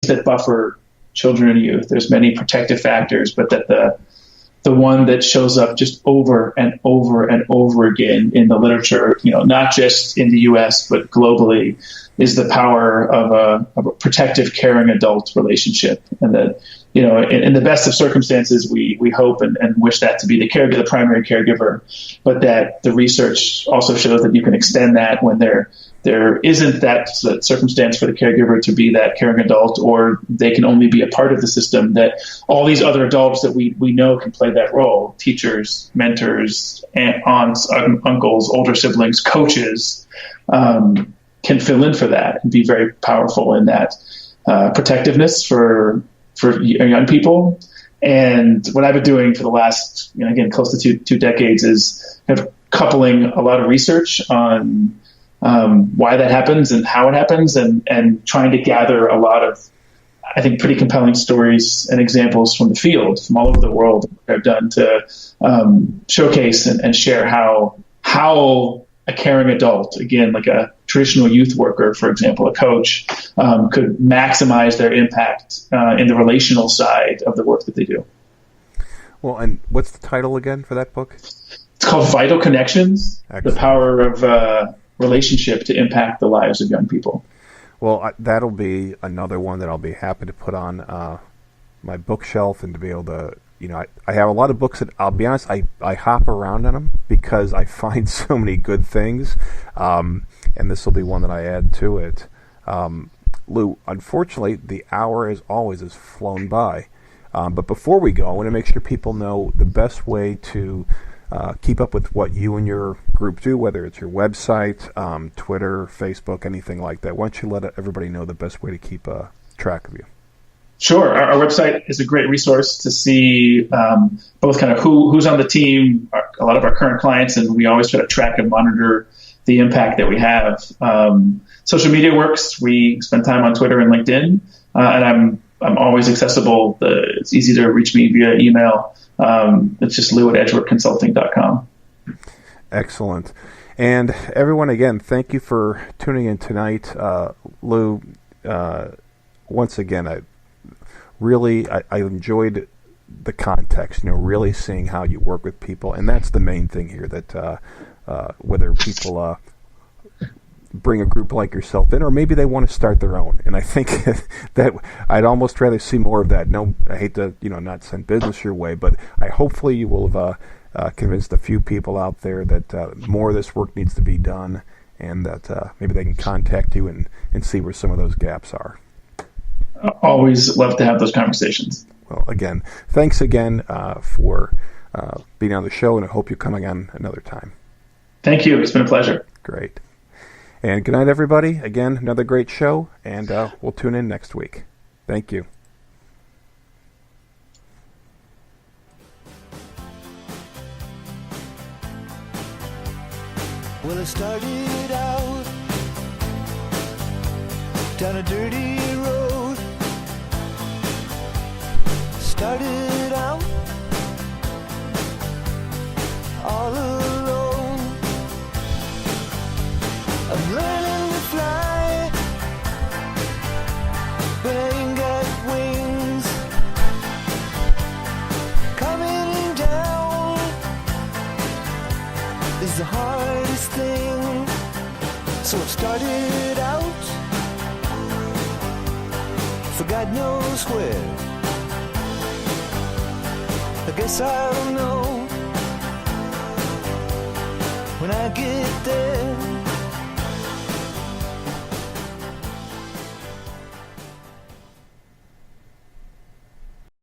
that buffer children and youth. There's many protective factors, but that the one that shows up just over and over and over again in the literature, not just in the U.S. but globally, is the power of a protective, caring adult relationship. And that, in the best of circumstances, we hope and wish that to be the primary caregiver, but that the research also shows that you can extend that when there isn't that circumstance for the caregiver to be that caring adult, or they can only be a part of the system, that all these other adults that we know can play that role: teachers, mentors, aunts, uncles, older siblings, coaches, can fill in for that and be very powerful in that protectiveness for young people. And what I've been doing for the last, again, close to two decades is kind of coupling a lot of research on why that happens and how it happens, and trying to gather a lot of, I think, pretty compelling stories and examples from the field, from all over the world, that I've done to showcase and share how a caring adult, again, like a traditional youth worker, for example, a coach, could maximize their impact in the relational side of the work that they do. Well, and what's the title again for that book? It's called Vital Connections: Excellent. The Power of Relationship to Impact the Lives of Young People. Well, that'll be another one that I'll be happy to put on my bookshelf, and to be able to, I have a lot of books that, I'll be honest, I hop around on them because I find so many good things, and this will be one that I add to it. Lou, unfortunately, the hour, as always, has flown by. But before we go, I want to make sure people know the best way to keep up with what you and your group do, whether it's your website, Twitter, Facebook, anything like that. Why don't you let everybody know the best way to keep track of you? Sure. Our website is a great resource to see both kind of who's on the team, a lot of our current clients, and we always try to track and monitor the impact that we have. Social media works. We spend time on Twitter and LinkedIn, and I'm always accessible. It's easy to reach me via email. It's just Lou at edgeworkconsulting.com. Excellent. And everyone, again, thank you for tuning in tonight. Lou, once again, I enjoyed the context, really seeing how you work with people. And that's the main thing here, that whether people bring a group like yourself in, or maybe they want to start their own. And I think that I'd almost rather see more of that. No, I hate to, not send business your way, but hopefully you will have convinced a few people out there that more of this work needs to be done, and that maybe they can contact you and see where some of those gaps are. Always love to have those conversations. Well, again, thanks again for being on the show, and I hope you're coming on another time. Thank you. It's been a pleasure. Great. And good night, everybody. Again, another great show, and we'll tune in next week. Thank you. Well, I started out down a dirty road. Started out all alone. I'm learning to fly, but I ain't got wings. Coming down is the hardest thing. So I've started out for God knows where. I guess I'll know when I get there.